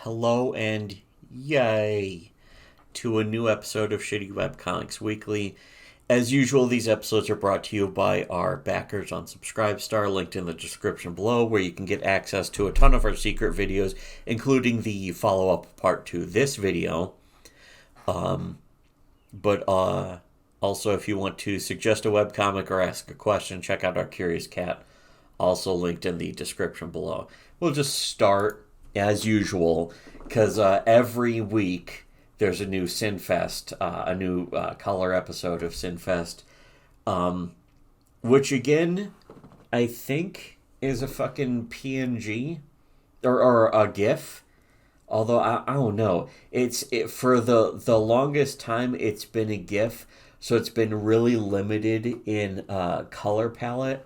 hello and yay to a new episode of Shittywebcomics Weekly. As usual, these episodes are brought to you by our backers on Subscribestar, linked in the description below, where you can get access to a ton of our secret videos, including the follow-up part to this video. But also, if you want to suggest a webcomic or ask a question, check out our Curious Cat, also linked in the description below. We'll just start, as usual, because every week there's a new Sinfest, a new color episode of Sinfest, which again, I think is a fucking PNG or a GIF. Although I don't know, for the longest time it's been a GIF, so it's been really limited in color palette,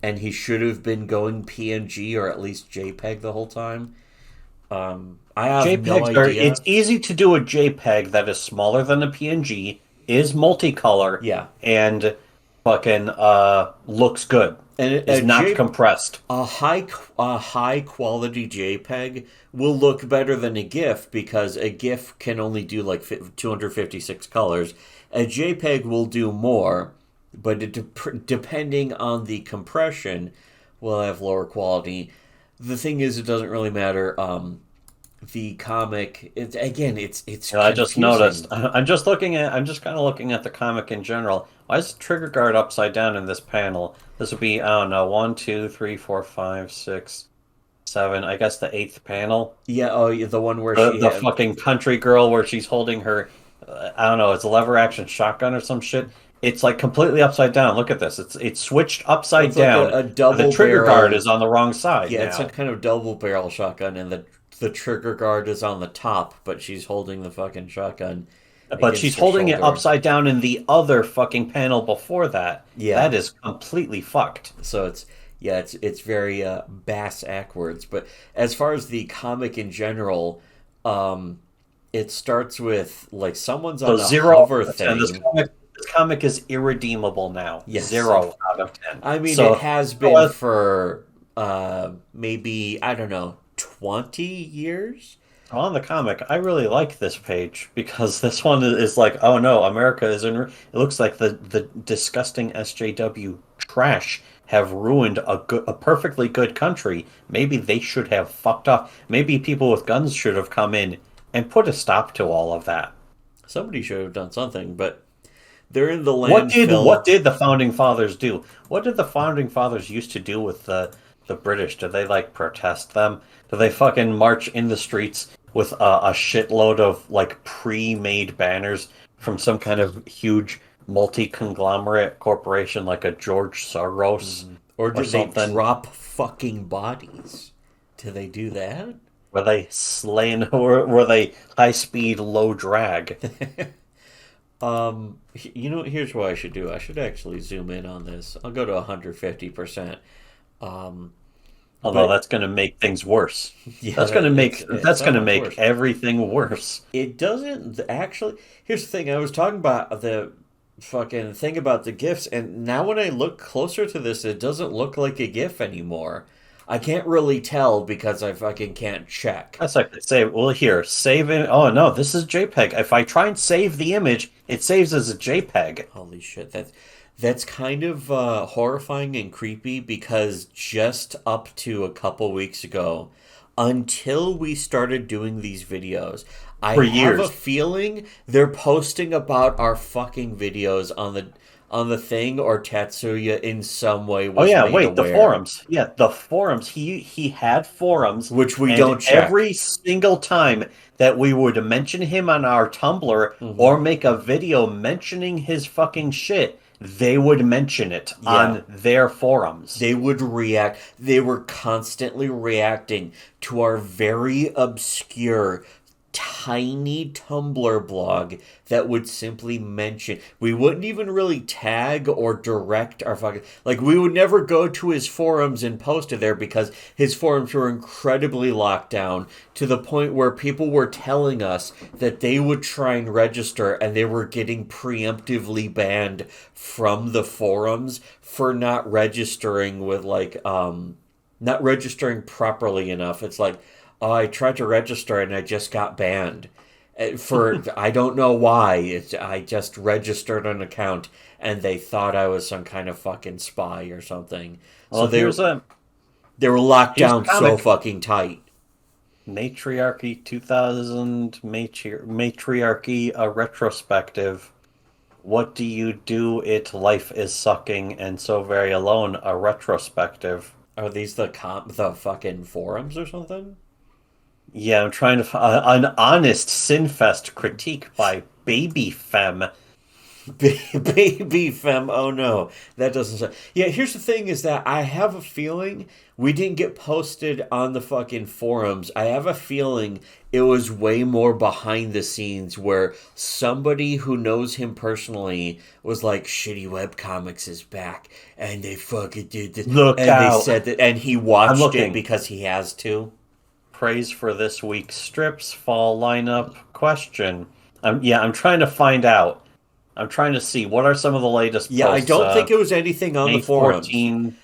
and he should have been going PNG or at least JPEG the whole time. I have JPEGs no idea. It's easy to do a JPEG that is smaller than a PNG, is multicolor, Yeah, and fucking looks good. and Is not compressed. a high quality JPEG will look better than a GIF because a GIF can only do like 256 colors. A JPEG will do more, but depending on the compression, will have lower quality. The thing is, it doesn't really matter. The comic, it's I just confusing. noticed. I'm just kind of looking at the comic in general. Why is the trigger guard upside down in this panel? This would be, I don't know, 1, 2, 3, 4, 5, 6, 7. I guess the 8th panel. Yeah, oh, yeah, the one where The fucking country girl where she's holding her, I don't know, it's a lever action shotgun or some shit. It's like completely upside down. Look at this. It's switched upside it's like down. a double The trigger barrel. guard is on the wrong side Yeah, now. it's a kind of double barrel shotgun, and the trigger guard is on the top, but she's holding the fucking shotgun But she's against her holding it shoulder. upside down in the other fucking panel before that. Yeah. That is completely fucked. So it's very bass backwards. But as far as the comic in general, it starts with like someone's on So a zero hover out of 10. thing. This comic is irredeemable now. Yes. 0 out of 10. I mean, So, it has been for maybe, I don't know, 20 years. on the comic, I really like this page because this one is like, oh no, America is in. It looks like the disgusting SJW trash have ruined a perfectly good country. Maybe they should have fucked off. Maybe people with guns should have come in and put a stop to all of that. Somebody should have done something, but they're in the landfill. What did the founding fathers do? What did the founding fathers used to do with the British? Did they like protest them? Did they fucking march in the streets with a shitload of like pre-made banners from some kind of huge multi-conglomerate corporation like a George Soros Or did they something? drop fucking bodies? Did they do that? Were they slaying, or were they high speed, low drag? Here's what I should do. I should actually zoom in on this. I'll go to 150%. Although But- that's going to make things worse. Yeah, That's going to make it's so much make worse. everything worse. It doesn't actually. Here's the thing. I was talking about the fucking thing about the GIFs, and now when I look closer to this, it doesn't look like a GIF anymore. I can't really tell because I fucking can't check. That's like say, well, here, save it. Oh no, this is JPEG. If I try and save the image, it saves as a JPEG. Holy shit, that's kind of horrifying and creepy because just up to a couple weeks ago, until we started doing these videos, I For have years. a feeling they're posting about our fucking videos on the thing, or Tatsuya in some way Oh was yeah, made wait, the aware. forums. Yeah, the forums. He had forums, Which we and don't check. every single time that we would mention him on our Tumblr Mm-hmm. or make a video mentioning his fucking shit, they would mention it on their forums. They would react. They were constantly reacting to our very obscure, tiny Tumblr blog that would simply mention. We wouldn't even really tag or direct our fucking. Like, we would never go to his forums and post it there because his forums were incredibly locked down to the point where people were telling us that they would try and register and they were getting preemptively banned from the forums for not registering with, like, not registering properly enough. It's like, Oh, I tried to register and I just got banned. For I don't know why. I just registered an account and they thought I was some kind of fucking spy or something. So Well, they were locked here's a down so comic. fucking tight. Matriarchy 2000 Matriarchy a retrospective. What do you do? Life is sucking and so very alone. A retrospective. Are these the fucking forums or something? Yeah, I'm trying to an honest Sinfest critique by Baby Femme. Baby fem. Oh no, that doesn't sound. Yeah, here's the thing: is that I have a feeling we didn't get posted on the fucking forums. I have a feeling it was way more behind the scenes, where somebody who knows him personally was like, "Shitty Webcomics is back," and they fucking did this, Look and they out! said that, and he I'm watched it looking. because he has to. Praise for this week's strips fall lineup question. I'm trying to find out. I'm trying to see what are some of the latest Yeah, I posts. don't think it was anything on the May forums. 14.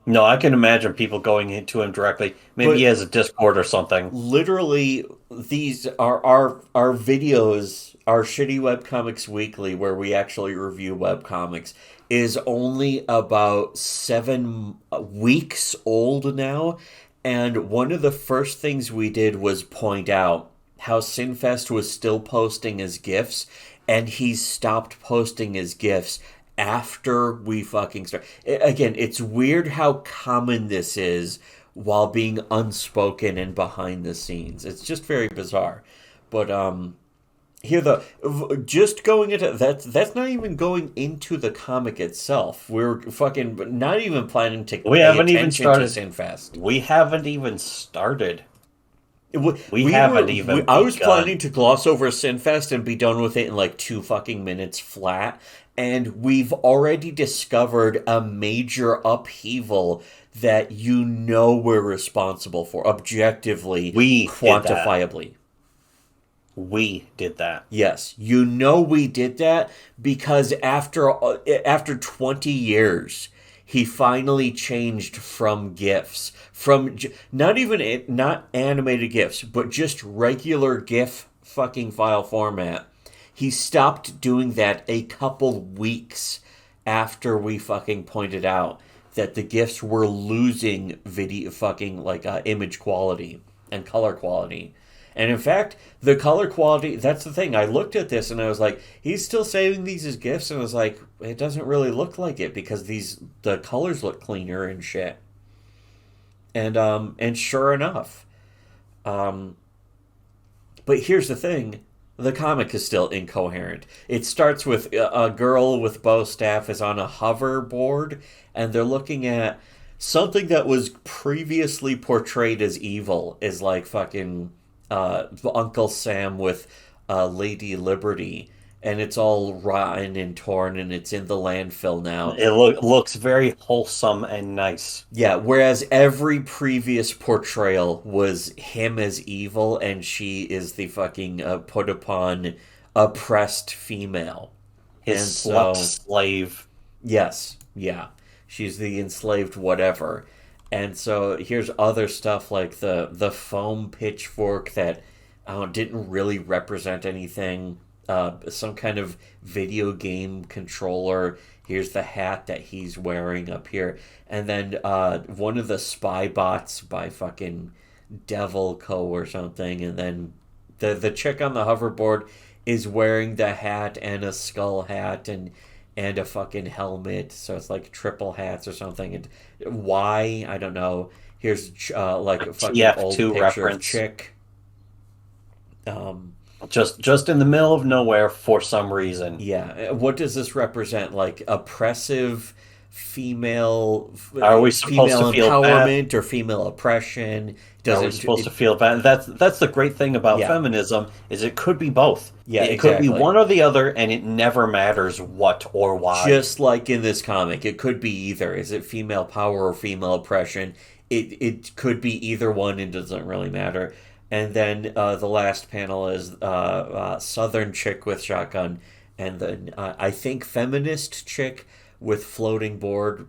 No, I can imagine people going into him directly. Maybe he But has a Discord or something. literally, these are our videos, our Shitty Webcomics Weekly, where we actually review webcomics, is only about 7 weeks old now. And one of the first things we did was point out how Sinfest was still posting his GIFs, and he's stopped posting his GIFs after we fucking start. Again, it's weird how common this is while being unspoken and behind the scenes. It's just very bizarre. But here the just going into that's not even going into the comic itself. We're fucking not even planning to We pay haven't even attention to started. Sinfest. We haven't even started. We We haven't were. even I was planning begun. to gloss over Sinfest and be done with it in like 2 fucking minutes flat, and we've already discovered a major upheaval that we're responsible for, objectively, We did that. quantifiably. We did that. Yes, we did that because after 20 years, he finally changed from GIFs, not even not animated GIFs, but just regular GIF fucking file format. He stopped doing that a couple weeks after we fucking pointed out that the GIFs were losing video fucking like image quality and color quality. And in fact, the color quality, that's the thing. I looked at this and I was like, he's still saving these as GIFs. And I was like, it doesn't really look like it because the colors look cleaner and shit. And sure enough. Um, but here's the thing. The comic is still incoherent. It starts with a girl with bow staff is on a hoverboard, and they're looking at something that was previously portrayed as evil, is like fucking Uncle Sam with Lady Liberty, and it's all rotten and torn, and it's in the landfill now. Looks very wholesome and nice. Yeah, whereas every previous portrayal was him as evil, and she is the fucking put upon, oppressed female. His And slut so, slave. yes, yeah, she's the enslaved whatever. And so here's other stuff like the foam pitchfork that didn't really represent anything. Some kind of video game controller. Here's the hat that he's wearing up here, and then one of the spy bots by fucking Devil Co or something, and then the chick on the hoverboard is wearing the hat and a skull hat and a fucking helmet, so it's like triple hats or something. And why, I don't know. Here's like a fucking old TF2 picture of reference. chick. Um, Just in the middle of nowhere for some reason. yeah, what does this represent? Like oppressive female Are we supposed to female feel bad? empowerment or female oppression? Are Does we it, supposed to feel bad? That's the great thing about yeah, feminism is it could be both. yeah, It could be exactly. one or the other, and it never matters what or why. Just like in this comic, it could be either. Is it female power or female oppression? It could be either one. It doesn't really matter. And then the last panel is Southern chick with shotgun, and then I think feminist chick with floating board.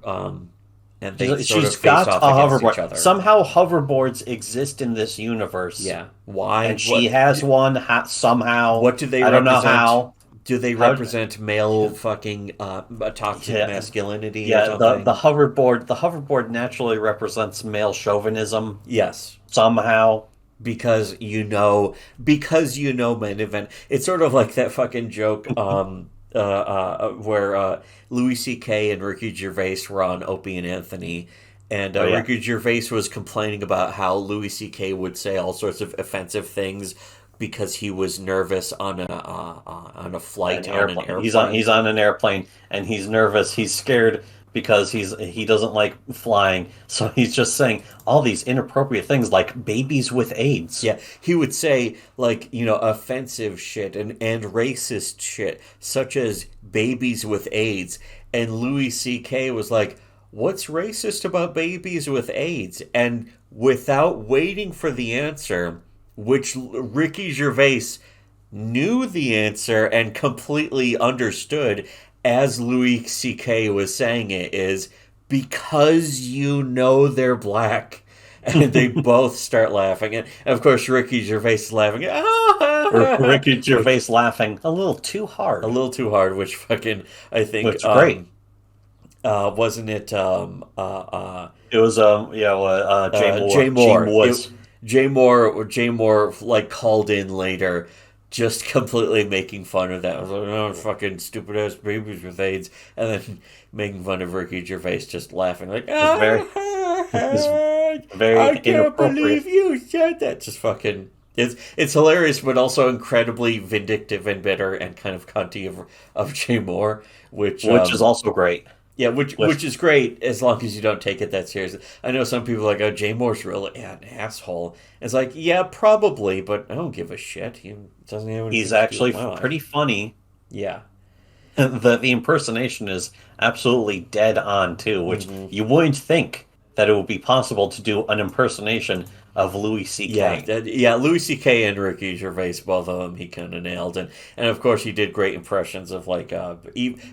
and they sort of She's face got a off against each hoverboard. other. Somehow hoverboards exist in this universe. Yeah. Why? And she has one somehow. What do they I don't know represent? how. Do they How? represent male fucking toxic Yeah, masculinity or yeah. The something? hoverboard naturally represents male chauvinism Yes. somehow. Because men event. It's sort of like that fucking joke where Louis C.K. and Ricky Gervais were on Opie and Anthony, and Oh yeah, Ricky Gervais was complaining about how Louis C.K. would say all sorts of offensive things because he was nervous on a an flight on an airplane. He's airplane. on an airplane and he's nervous. He's scared because he doesn't like flying. So he's just saying all these inappropriate things like babies with AIDS. Yeah, he would say like, offensive shit and racist shit, such as babies with AIDS. And Louis C.K. was like, "What's racist about babies with AIDS?" And without waiting for the answer, which Ricky Gervais knew the answer and completely understood as Louis C.K. was saying it, is because they're black. And they both start laughing. And of course, Ricky Gervais is laughing. Ricky Which, Gervais laughing a little too a hard, little too hard, which fucking, I think, which great. wasn't it, It was Jay Gene Moore. Woods. Jay Moore, like, called in later, just completely making fun of that. I was like, "Oh, fucking stupid ass babies with AIDS," and then making fun of Ricky Gervais, just laughing like, It was very it was very I can't inappropriate. believe you said that. Just fucking. It's hilarious, but also incredibly vindictive and bitter and kind of cunty of Jay Moore, which Which is also great. yeah, which is great as long as you don't take it that seriously. I know some people are like, "Oh, Jay Moore's really an asshole." It's like, yeah, probably, but I don't give a shit. He doesn't have anything He's to do with actually my life. pretty funny. Yeah. The impersonation is absolutely dead on too, which Hmm. you wouldn't think that it would be possible to do an impersonation of Louis Yeah, C.K. Louis C.K. and Ricky Gervais, both of them, he kind of nailed, and of course he did great impressions of like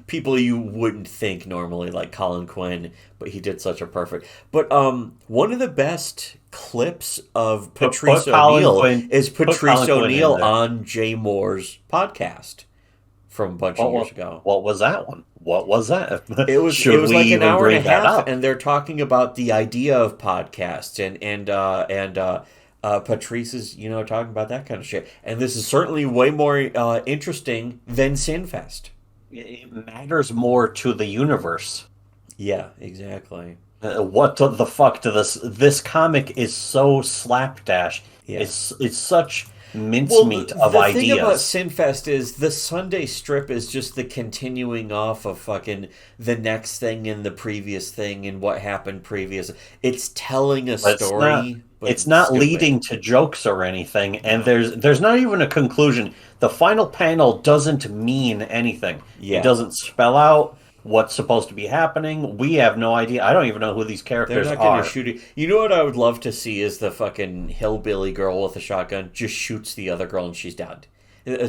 people you wouldn't think normally, like Colin Quinn, but he did such a perfect. But one of the best clips of Patrice O'Neill is Put Patrice Colin Quinn in O'Neill there. on Jay Moore's podcast from a bunch of years ago. What was that one? What was that? It Should was we like an even hour and a bring that half, up? and they're talking about the idea of podcasts and Patrice is talking about that kind of shit. And this is certainly way more interesting than Sinfest. It matters more to the universe. Yeah, exactly. What the fuck to this comic is so slapdash. Yeah. It's such Well, mincemeat of the thing about ideas. Sinfest is the Sunday strip is just the continuing off of fucking the next thing and the previous thing and what happened previous. It's telling a But story, but it's not stupid. leading to jokes or anything, and No. there's not even a conclusion. The final panel doesn't mean anything. It Yeah. doesn't spell out what's supposed to be happening. We have no idea. I don't even know who these They're characters not going to are. shoot it. You know what I would love to see is the fucking hillbilly girl with a shotgun just shoots the other girl and she's dead.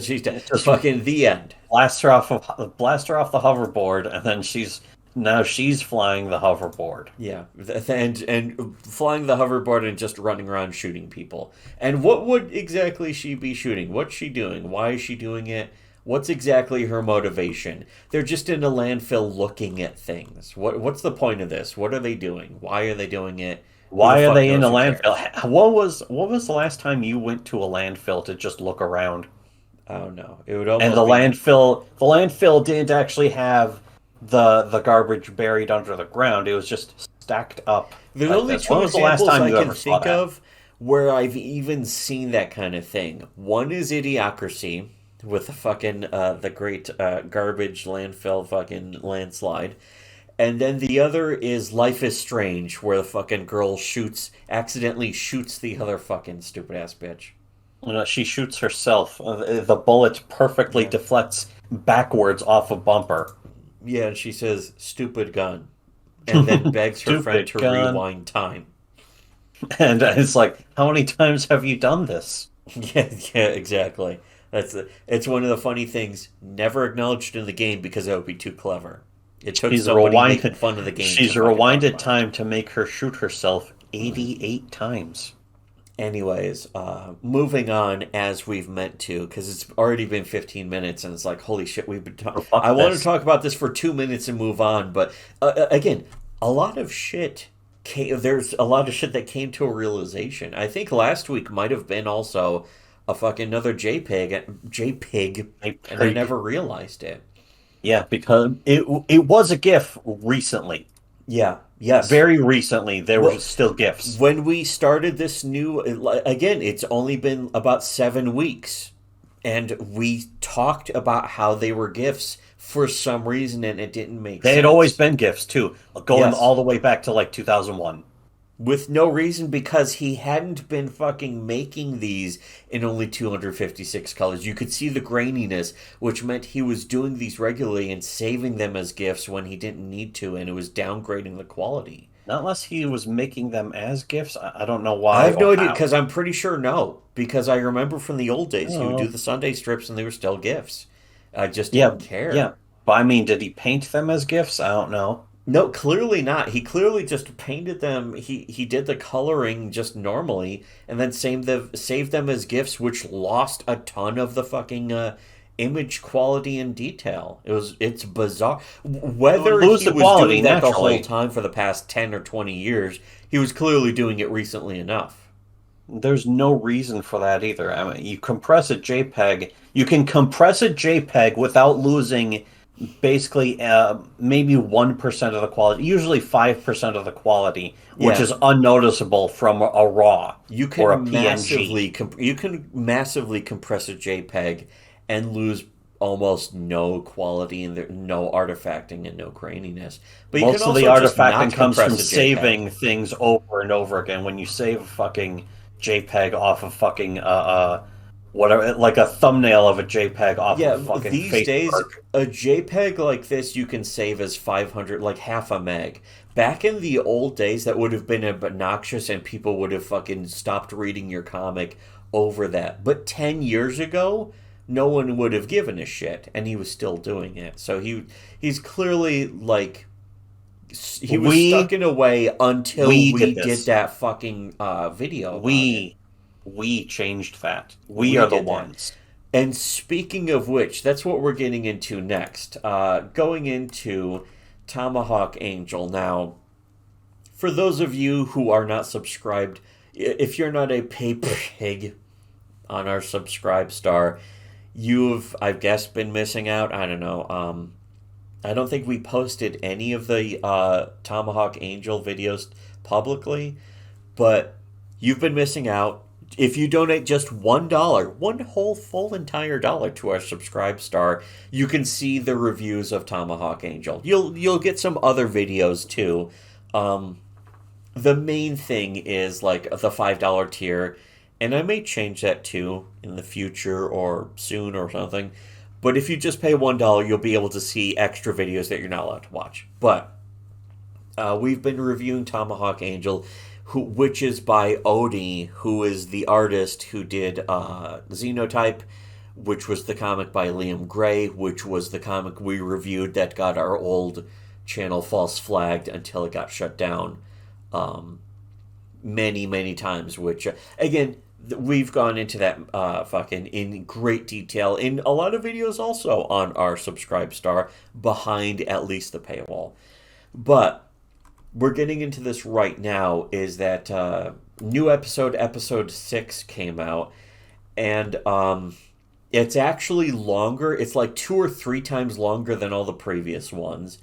She's dead. Just Fucking the end. blast her off the hoverboard, and then she's flying the hoverboard. Yeah, and flying the hoverboard and just running around shooting people. And what would exactly she be shooting? What's she doing? Why is she doing it? What's exactly her motivation? They're just in a landfill looking at things. What's the point of this? What are they doing? Why are they doing it? Who the Why are fuck they in knows? a Who cares? landfill? What was the last time you went to a landfill to just look around? I don't know. It would And almost be. the landfill didn't actually have the garbage buried under the ground. It was just stacked up There's like only this. When two was the last examples time I you can ever saw think that? of where I've even seen that kind of thing. One is Idiocracy with the fucking the great garbage landfill fucking landslide. And then the other is Life is Strange, where the fucking girl accidentally shoots the other fucking stupid ass bitch. She shoots herself. The bullet perfectly Yeah. deflects backwards off a bumper. Yeah, and she says, "Stupid gun," and then begs her friend Stupid to gun. rewind time. And it's like, how many times have you done this? Yeah, yeah, exactly. It's one of the funny things never acknowledged in the game because that would be too clever. It took She's somebody making rewinded. fun of the game to She's fucking talk rewinded about it. time to make her shoot herself 88 times. Anyways, moving on as we've meant to, because it's already been 15 minutes, and it's like, holy shit, we've been talking. Oh, fuck I want to this. talk about this for 2 minutes and move on, but again, a lot of shit. There's a lot of shit that came to a realization. I think last week might have been also a fucking another JPEG, and I never realized it. Yeah, because it was a GIF recently. Yeah. Yes. Very recently, there were Well, still GIFs. when we started this new, again, it's only been about 7 weeks, and we talked about how they were gifts for some reason, and it didn't make They had always sense. been GIFs too, going Yes, all the way back to like 2001. with no reason because he hadn't been fucking making these in only 256 colors. You could see the graininess, which meant he was doing these regularly and saving them as gifts when he didn't need to, and it was downgrading the quality. Not unless he was making them as GIFs. I don't know I why have or no idea how. because I'm pretty sure no. Because I remember from the old days he would do Oh, the Sunday strips and they were still gifts. I just yeah, didn't care. yeah. But I mean, did he paint them as GIFs? I don't know. No, clearly not. He clearly just painted them. He did the coloring just normally, and then saved them as gifts, which lost a ton of the fucking image quality and detail. It's bizarre. It would Whether lose he the was quality doing that the whole naturally. time for the past 10 or 20 years, he was clearly doing it recently enough. There's no reason for that either. I mean, you compress a JPEG, you can compress a JPEG without losing basically maybe 1% of the quality, usually 5% of the quality, which Yeah, is unnoticeable from a RAW or a PNG. you can massively compress a JPEG and lose almost no quality and no artifacting and no graininess. But you can Most of the also just artifacting not comes from compress a JPEG. saving things over and over again. When you save a fucking JPEG off of fucking whatever, like a thumbnail of a JPEG off of Yeah, fucking these days Facebook. a JPEG like this you can save as 500, like half a meg. Back in the old days, that would have been obnoxious and people would have fucking stopped reading your comic over that. But 10 years ago, no one would have given a shit, and he was still doing it. So he's clearly like he was stuck We in a way until we we did did this. that fucking video about it. We we changed that. We We are the did that. ones. And speaking of which, that's what we're getting into next. Going into Tomahawk Angel. Now, for those of you who are not subscribed, if you're not a paper pig on our subscribe star, you've, I guess, been missing out. I don't know. I don't think we posted any of the Tomahawk Angel videos publicly, but you've been missing out. If you donate just $1, one whole full entire dollar to our subscribe star, you can see the reviews of Tomahawk Angel. You'll get some other videos too. Um, the main thing is like the $5 tier, and I may change that too in the future or soon or something. But if you just pay $1, you'll be able to see extra videos that you're not allowed to watch. But we've been reviewing Tomahawk Angel, which is by Odie, who is the artist who did Xenotype, which was the comic by Liam Gray, which was the comic we reviewed that got our old channel false flagged until it got shut down um, many times. Which, again, we've gone into that fucking in great detail in a lot of videos also on our subscribe star behind at least the paywall. But we're getting into this right now is that new episode 6 came out, and it's actually longer. It's like 2 or 3 times longer than all the previous ones.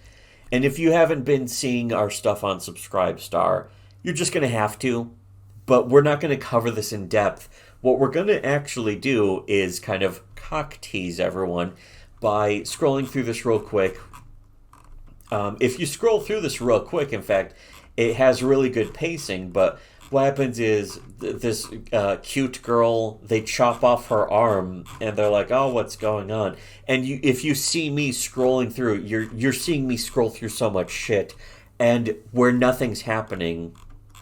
And if you haven't been seeing our stuff on Subscribestar, you're just going to have to. But we're not going to cover this in depth. What we're going to actually do is kind of cock tease everyone by scrolling through this real quick. If you scroll through this real quick, in fact, it has really good pacing, but what happens is this cute girl, they chop off her arm, and they're like, oh, what's going on? And if you see me scrolling through, you're seeing me scroll through so much shit, and where nothing's happening,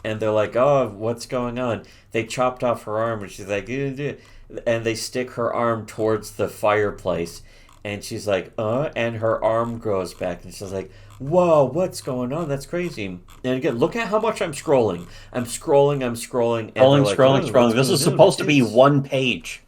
and they're like, oh, what's going on? They chopped off her arm, and she's like, and they stick her arm towards the fireplace, And she's like, and her arm grows back. And she's like, whoa, what's going on? That's crazy. And again, look at how much I'm scrolling. I'm scrolling. And they're Scrolling, like, scrolling, oh, what's scrolling. This going is on? supposed to be It's one page.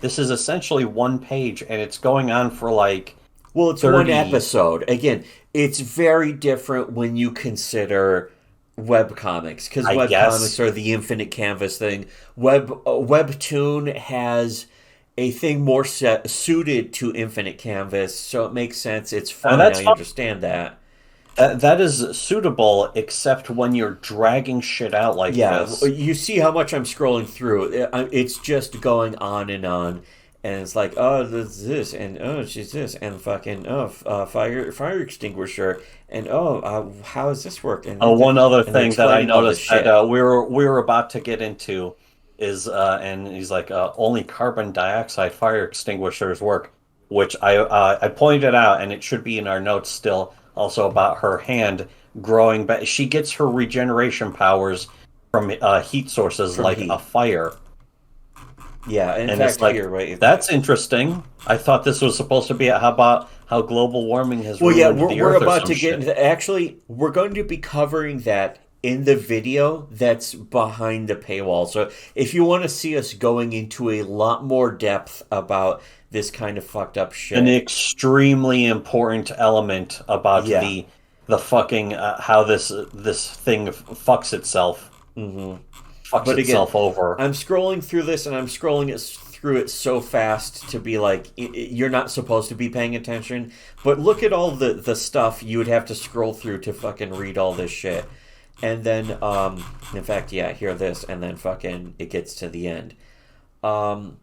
This is essentially one page, and it's going on for like Well, it's one 30. episode. Again, it's very different when you consider webcomics because I webcomics guess. are the infinite canvas thing. Webtoon has a thing more suited to infinite canvas, so it makes sense. It's And fine. that's I fine. understand that. That is suitable, except when you're dragging shit out like Yeah, this. you see how much I'm scrolling through. It's just going on, and it's like, oh, this, and oh, she's this, and fucking oh, fire extinguisher, and oh, how does this work? One other And they're thing that I explaining all this noticed that shit. we were about to get into is, and he's like, only carbon dioxide fire extinguishers work, which I pointed out, and it should be in our notes still, also about her hand growing back. She gets her regeneration powers from heat sources From like a heat. fire, Yeah, in and it's fact, like here, right? that's interesting. I thought this was supposed to be how about how global warming has Well, yeah, ruined we're the we're Earth or about some to get shit. into. Actually, we're going to be covering that in the video that's behind the paywall. So if you want to see us going into a lot more depth about this kind of fucked up An shit, extremely important element about yeah. the fucking how this thing fucks But again, itself over. I'm scrolling through this and I'm scrolling through it so fast to be like, you're not supposed to be paying attention. But look at all the stuff you would have to scroll through to fucking read all this shit. And then, in fact, yeah, hear this, and then fucking it gets to the end. Um,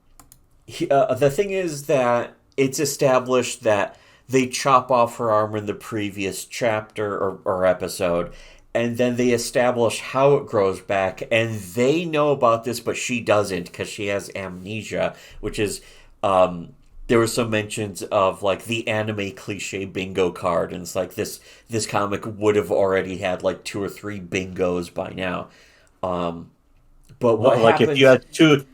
the thing is that it's established that they chop off her arm in the previous chapter or episode, and then they establish how it grows back, and they know about this, but she doesn't because she has amnesia, which is there were some mentions of like the anime cliche bingo card, and it's like this comic would have already had like two or three bingos by now. Um, but what Like if you happens? had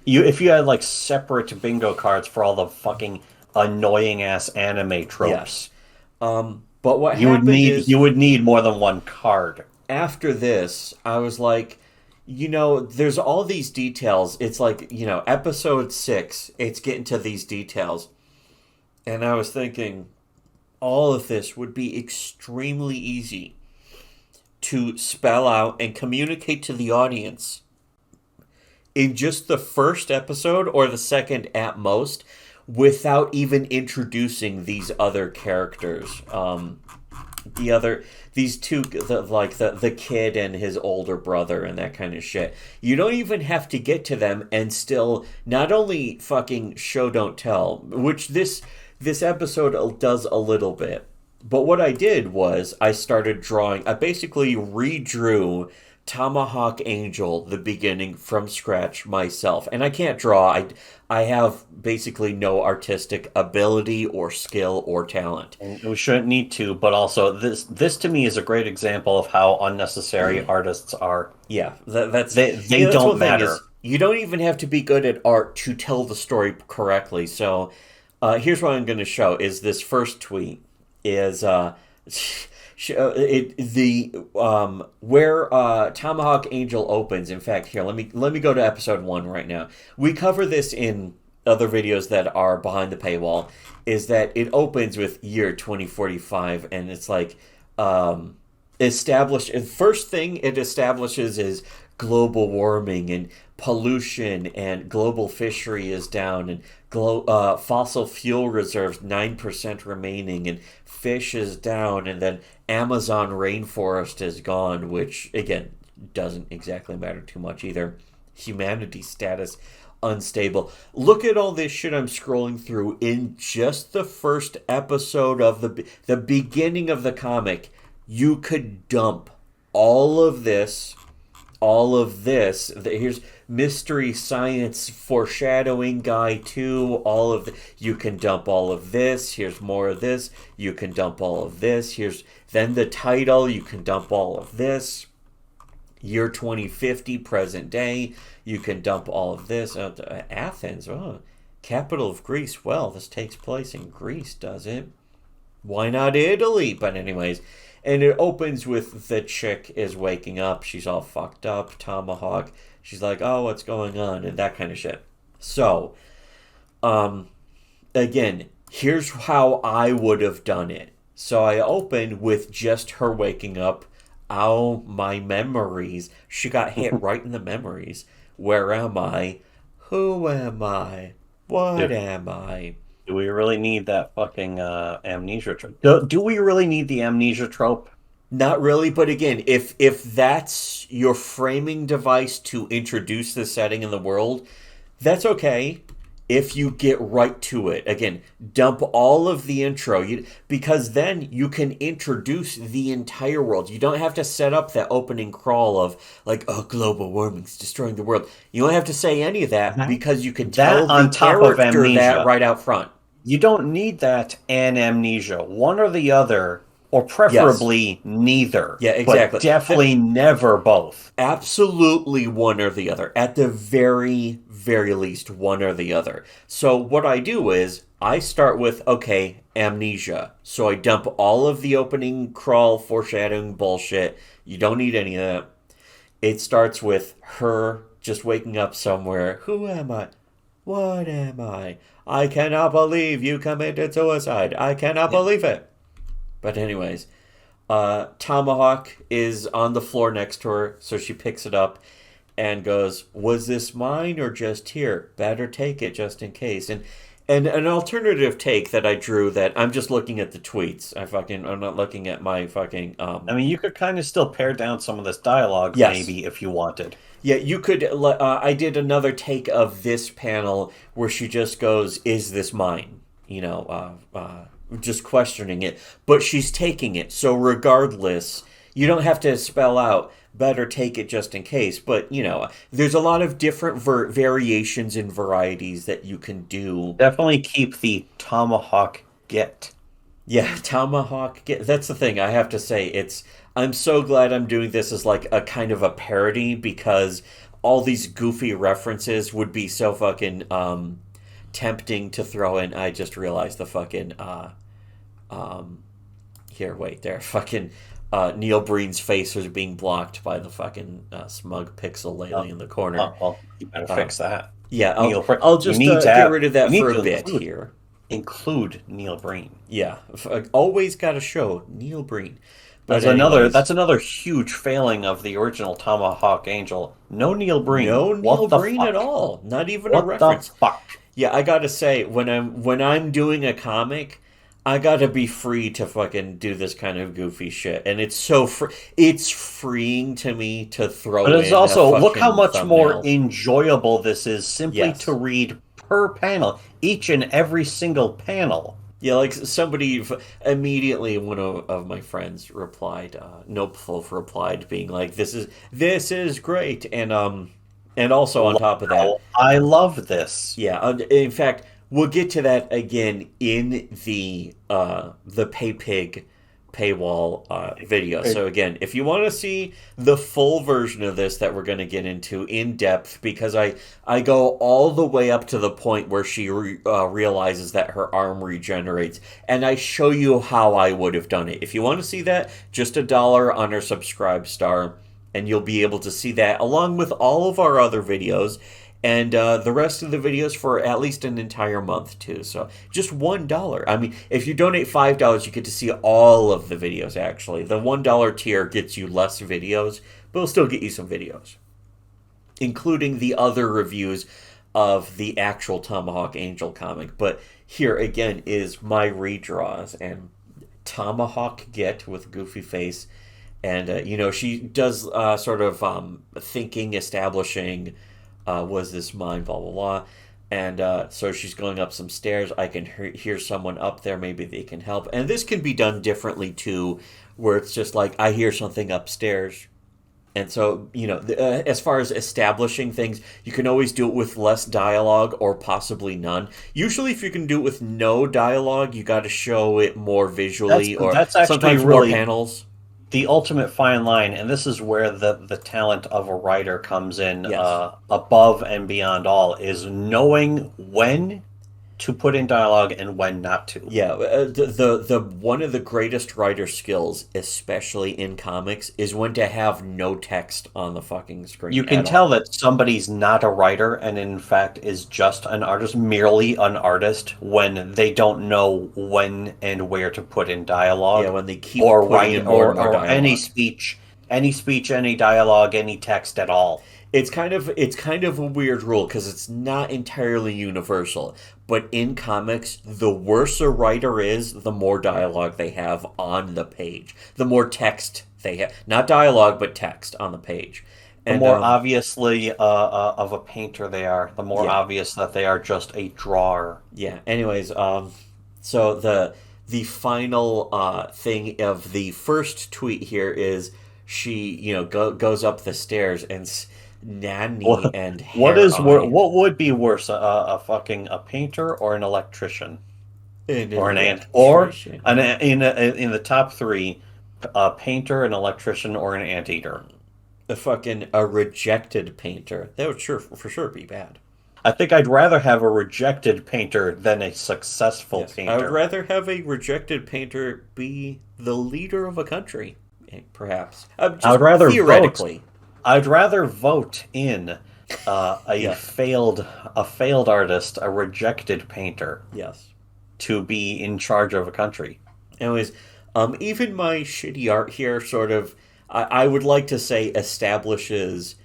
if you had like separate bingo cards for all the fucking annoying ass anime Yes. tropes, But what happened is you would need more than one card. after this, I was like, there's all these details. It's like, episode 6, it's getting to these details. And I was thinking, all of this would be extremely easy to spell out and communicate to the audience in just the first episode or the second at most without even introducing these other characters. The other these two the kid and his older brother and that kind of shit. You don't even have to get to them and still not only fucking show don't tell, which this episode does a little bit. But what I did was I started drawing. I basically redrew Tomahawk Angel, the beginning, from scratch myself. And I can't draw. I have basically no artistic ability or skill or talent. And we shouldn't need to, but also this to me is a great example of how unnecessary artists are. Yeah, that's They that's don't one thing is matter. you don't even have to be good at art to tell the story correctly. So here's what I'm going to show: is this first tweet is the where Tomahawk Angel opens. In fact, here let me go to episode 1 right now. We cover this in other videos that are behind the paywall. Is that it opens with year 2045, and it's like established. First thing it establishes is global warming and pollution, and global fishery is down, and fossil fuel reserves 9% remaining, and fish is down, and then Amazon rainforest is gone, which again doesn't exactly matter too much either. Humanity status unstable. Look at all this shit I'm scrolling through in just the first episode of the beginning of the comic. You could dump all of this, here's mystery science foreshadowing guy 2, you can dump all of this, here's more of this, you can dump all of this, here's then the title, you can dump all of this, year 2050 present day, you can dump all of this. Athens, oh, Capital of Greece. Well, this takes place in Greece, does it? Why not Italy? But anyways, and it opens with the chick is waking up. She's all fucked up. Tomahawk. She's like, oh, what's going on? And that kind of shit. So, again, here's how I would have done it. So I open with just her waking up. Oh, my memories. She got hit right in the memories. Where am I? Who am I? What am I? Do we really need that fucking amnesia trope? Do we really need the amnesia trope? Not really, but again, if that's your framing device to introduce the setting in the world, that's okay. If you get right to it, again, dump all of the intro, because then you can introduce the entire world. You don't have to set up that opening crawl of like, oh, global warming's destroying the world. You don't have to say any of that because you can tell on the top of character amnesia. that right out front. You don't need that and amnesia. One or the other, or preferably neither. Yeah, exactly. But definitely never both. Absolutely one or the other. At the very, very least, one or the other. So what I do is I start with, okay, amnesia. So I dump all of the opening crawl foreshadowing bullshit. You don't need any of that. It starts with her just waking up somewhere. Who am I? What am I? I cannot believe you committed suicide. I cannot believe it. But anyways, Tomahawk is on the floor next to her, so she picks it up and goes, was this mine or just here? Better take it just in case. And an alternative take that I drew that I'm just looking at the tweets. I'm not looking at my fucking I mean, you could kind of still pare down some of this dialogue maybe if you wanted. Yeah, you could. I did another take of this panel where she just goes, "Is this mine?" Just questioning it, but she's taking it. So regardless, you don't have to spell out better take it just in case. But there's a lot of different variations and varieties that you can do. Definitely keep the Tomahawk get. Yeah, Tomahawk get. That's the thing. I have to say, I'm so glad I'm doing this as like a kind of a parody because all these goofy references would be so fucking tempting to throw in. I just realized the fucking fucking Neil Breen's face was being blocked by the fucking smug pixel lady in the corner. Oh, well, you better fix that. Yeah, I'll just get rid of that for a bit here. Include Neil Breen. Yeah, always got to show Neil Breen. But that's another huge failing of the original Tomahawk Angel. No Neil Breen. No Neil Breen at all. Not even a reference. What the fuck? Yeah, I gotta say, when I'm doing a comic, I gotta be free to fucking do this kind of goofy shit, and it's so it's freeing to me to throw. But it's also look how much thumbnail. More enjoyable this is simply to read per panel, each and every single panel. Yeah, like somebody immediately, one of my friends replied, Nopefulf replied, being like, "This is great," and also on top of that, I love this. Yeah, in fact, we'll get to that again in the PayPig paywall video. So again, if you want to see the full version of this that we're going to get into in depth, because I go all the way up to the point where she realizes that her arm regenerates, and I show you how I would have done it. If you want to see that, just $1 on our Subscribe Star, and you'll be able to see that along with all of our other videos. And the rest of the videos for at least an entire month, too. So just $1. I mean, if you donate $5, you get to see all of the videos, actually. The $1 tier gets you less videos, but it'll still get you some videos, including the other reviews of the actual Tomahawk Angel comic. But here, again, is my redraws. And Tomahawk get with goofy face. And, she does sort of thinking, establishing... was this mine, blah, blah, blah. And so she's going up some stairs. I can hear someone up there. Maybe they can help. And this can be done differently, too, where it's just like, I hear something upstairs. And so, as far as establishing things, you can always do it with less dialogue or possibly none. Usually, if you can do it with no dialogue, you got to show it more visually that's actually sometimes really more panels. The ultimate fine line, and this is where the talent of a writer comes in above and beyond all, is knowing when to put in dialogue and when not to. Yeah, the one of the greatest writer skills, especially in comics, is when to have no text on the fucking You screen can at tell all. that somebody's not a writer and in fact is just an artist, merely an artist, when they don't know when and where to put in Yeah, dialogue when they keep or putting write in more and more or dialogue. any speech, any dialogue, any text at all. It's kind of a weird rule because it's not entirely universal. But in comics, the worse a writer is, the more dialogue they have on the page. The more text they have, not dialogue, but text on the page. The And more obviously of a painter they are, the more yeah, obvious that they are just a drawer. yeah. Anyways, so the final thing of the first tweet here is she, goes up the stairs and Nanny What and what Hair is Eye what would be worse, a fucking a painter or an electrician an or an ant or electrician. in the top three, a painter, an electrician, or an anteater. A rejected painter. That would sure for sure be bad. I think I'd rather have a rejected painter than a successful Yes, I would painter. rather have a rejected painter be the leader of a country, perhaps. I Just would rather vote. theoretically. I'd rather vote in Yes, a failed artist, a rejected painter, yes. to be in charge of a country. Anyways, even my shitty art here sort of, I would like to say, establishes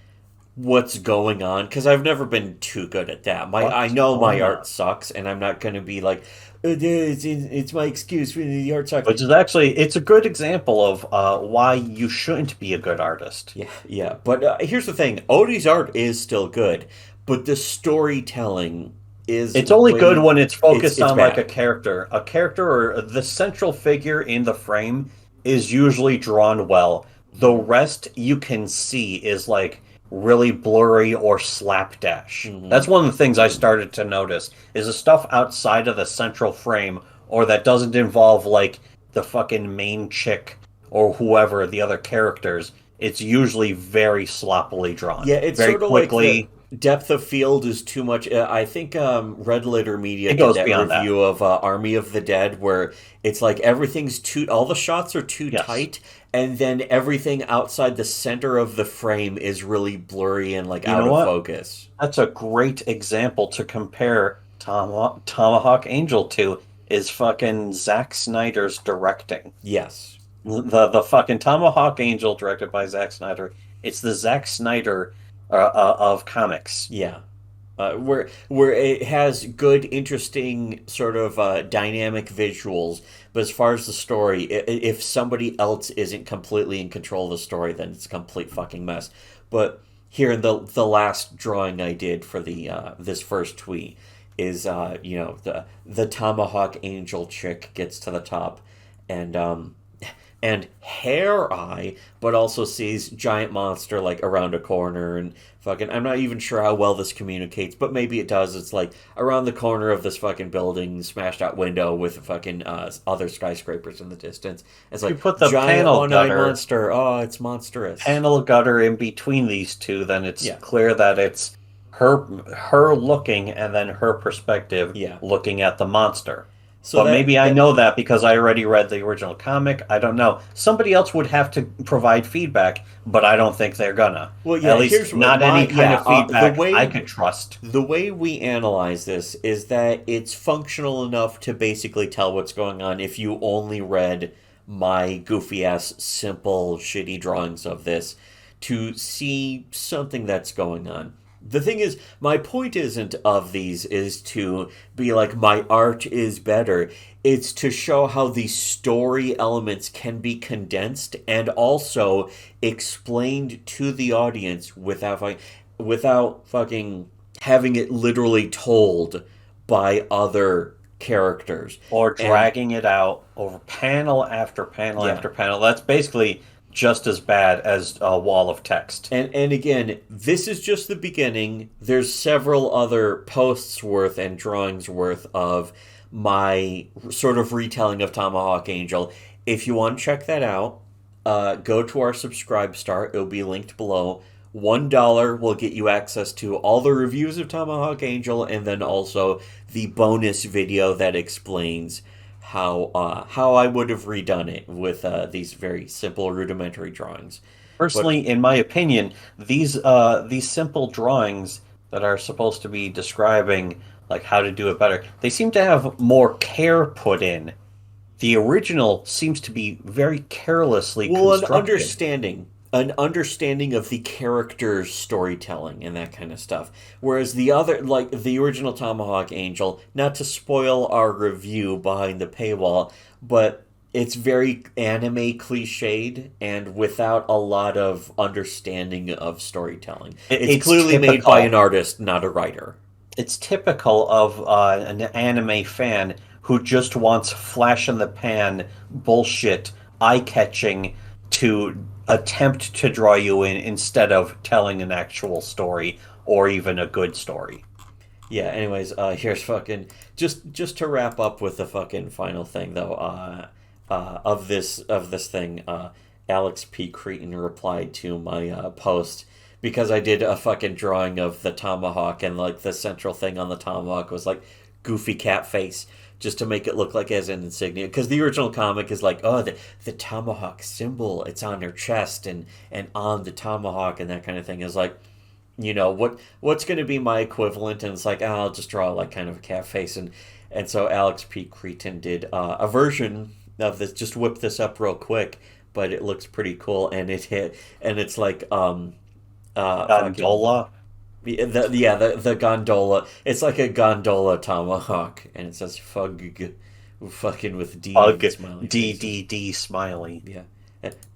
what's going on because I've never been too good at that. I What's know my going art on? sucks, and I'm not going to be like, it's my excuse for the art sucks. Which is actually, it's a good example of why you shouldn't be a good artist. Yeah, yeah. But here's the thing: Odie's art is still good, but the storytelling is It's only good way when it's focused it's on like bad. a character or the central figure in the frame is usually drawn well. The Hmm. rest you can see is like really blurry or slapdash. Hmm. That's one of the things I started to notice is the stuff outside of the central frame or that doesn't involve like the fucking main chick or whoever the other characters. It's usually very sloppily drawn, Yeah, it's very sort of like the quickly. depth of field is too much. I think Red Letter Media It did goes that beyond that. review of Army of the Dead, where it's like everything's too, all the shots are too Yes. tight, and then everything outside the center of the frame is really blurry and like You out know of what? focus. That's a great example to compare Tomahawk Angel to is fucking Zack Snyder's directing. Yes. The fucking Tomahawk Angel directed by Zack Snyder. It's the Zack Snyder of comics. Yeah. Where it has good, interesting sort of dynamic visuals, but as far as the story, if somebody else isn't completely in control of the story, then it's a complete fucking mess. But here in the last drawing I did for the this first tweet is the Tomahawk Angel chick gets to the top, and Hair Eye, but also sees giant monster like around a corner and fucking. I'm not even sure how well this communicates, but maybe it does. It's like around the corner of this fucking building, smashed out window with fucking other skyscrapers in the distance. It's If you like put the giant one-eyed monster. Oh, it's monstrous. panel gutter in between these two, then it's Yeah, clear that it's her looking and then her perspective yeah. looking at the monster. So But maybe I that know that because I already read the original comic. I don't know. Somebody else would have to provide feedback, but I don't think they're gonna. well, At yeah. least Here's what not any my kind yeah. of The feedback I way could trust. the way we analyze this is that it's functional enough to basically tell what's going on if you only read my goofy ass simple shitty drawings of this to see something that's going on. The thing is, my point isn't of these is to be like my art is better. It's to show how the story elements can be condensed and also explained to the audience without fucking having it literally told by other characters. Or And dragging it out over panel after panel yeah, after panel. That's basically just as bad as a wall of text. and again, this is just the beginning. There's several other posts worth and drawings worth of my sort of retelling of Tomahawk Angel. If you want to check that out, go to our subscribe star. It'll be linked below. $1 will get you access to all the reviews of Tomahawk Angel, and then also the bonus video that explains how I would have redone it with these very simple rudimentary drawings. But Personally, in my opinion, these simple drawings that are supposed to be describing like how to do it better, they seem to have more care put in. The original seems to be very carelessly well, constructed. an understanding of the character's storytelling and that kind of stuff. Whereas the other, like the original Tomahawk Angel, not to spoil our review behind the paywall, but it's very anime cliched and without a lot of understanding of storytelling. It's It's clearly made by an typical. artist, not a writer. It's typical of an anime fan who just wants flash in the pan bullshit, eye catching to attempt to draw you in instead of telling an actual story or even a good story. Yeah, anyways, here's fucking just to wrap up with the fucking final thing though, of this thing, Alex P. Cretin replied to my post because I did a fucking drawing of the tomahawk and like the central thing on the tomahawk was like goofy cat face just to make it look like as an insignia because the original comic is like the tomahawk symbol it's on her chest and on the tomahawk and that kind of thing is like what's going to be my equivalent and it's like I'll just draw like kind of a cat face and so Alex P. Cretin did a version of this just whip this up real quick but it looks pretty cool and it hit and it's like fucking Gondola, the gondola it's like a gondola tomahawk and it says fug fucking with D Bug, and smiley faces. DDD, Smiley. Yeah.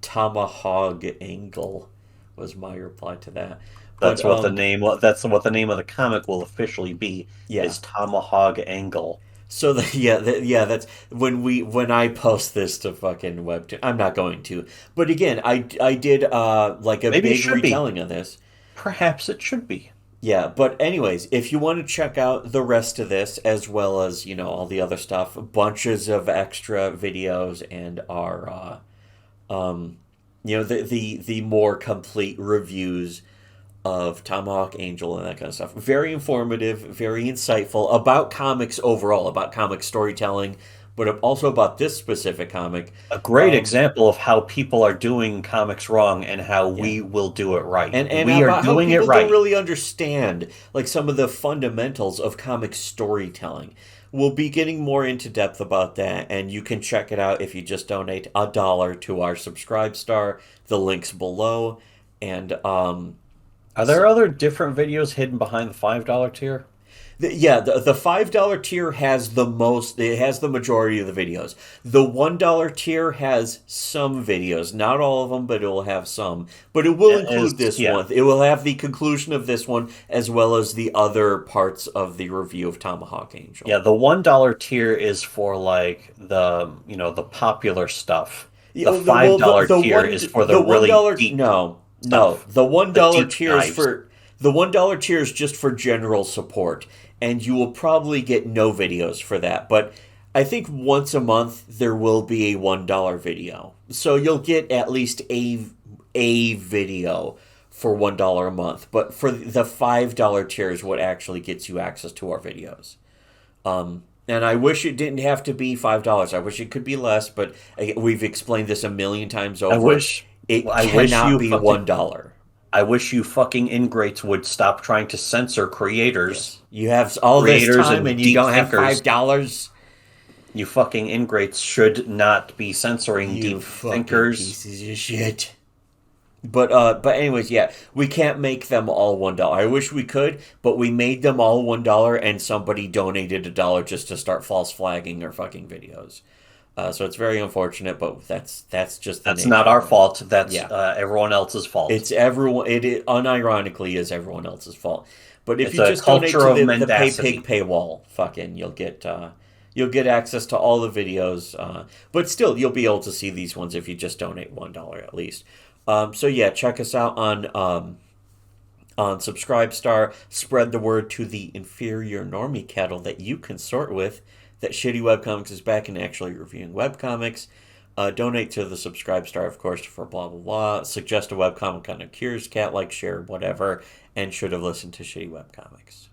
Tomahawk angle was my reply to that. But That's what the name. That's what the name of the comic will officially be. yeah. Is Tomahawk Angle. So that's when I post this to fucking Webtoon. I'm not going to. But again, I did like a Maybe it big should be. retelling of this. Perhaps it should be. Yeah, but anyways, if you want to check out the rest of this as well as, all the other stuff, bunches of extra videos and our the more complete reviews of Tomahawk Angel and that kind of stuff. Very informative, very insightful about comics overall, about comic storytelling, but also about this specific comic. A great Um, example of how people are doing comics wrong and how yeah. we will do it right. And We are about how doing it people don't right. really understand like some of the fundamentals of comic storytelling. We'll be getting more into depth about that, and you can check it out if you just donate $1 to our Subscribe Star. The link's below, and Are there other different videos hidden behind the $5 tier? the $5 tier has the most. It has the majority of the videos. The $1 tier has some videos, not all of them, but it will have some. But it will It include is, this yeah. one. It will have the conclusion of this one as well as the other parts of the review of Tomahawk Angel. Yeah, the $1 tier is for like the popular stuff. Yeah, The $5 tier is for the the one really dollar deep no stuff, the one the dollar deep tier is dives. for the $1 tier is just for general support, and you will probably get no videos for that. But I think once a month there will be a $1 video, so you'll get at least a video for $1 a month. But for the $5 tier is what actually gets you access to our videos. And I wish it didn't have to be $5. I wish it could be less, but we've explained this a million times I over. wish It I wish cannot you be fucking $1. I wish you fucking ingrates would stop trying to censor creators, Yes, you have all this time and and you deep don't have thinkers. $5. You fucking ingrates should not be censoring You deep fucking thinkers. pieces of shit. But anyways, yeah, we can't make them all $1. I wish we could, but we made them all $1, and somebody donated $1 just to start false flagging our fucking videos. So it's very unfortunate, but that's just the That's not nature our of it. fault. That's Yeah, everyone else's fault. it's everyone. It unironically is everyone else's fault. But if It's you a just donate culture to of the PayPig mendacity. paywall, fucking, you'll get access to all the videos. But still, you'll be able to see these ones if you just donate $1 at least. So yeah, check us out on Subscribestar. Spread the word to the inferior normie cattle that you consort with. That Shitty Webcomics is back and actually reviewing webcomics. Donate to the Subscribe Star, of course, for blah blah blah. Suggest a webcomic on a Cures Cat, like, share, whatever, and should have listened to Shitty Webcomics.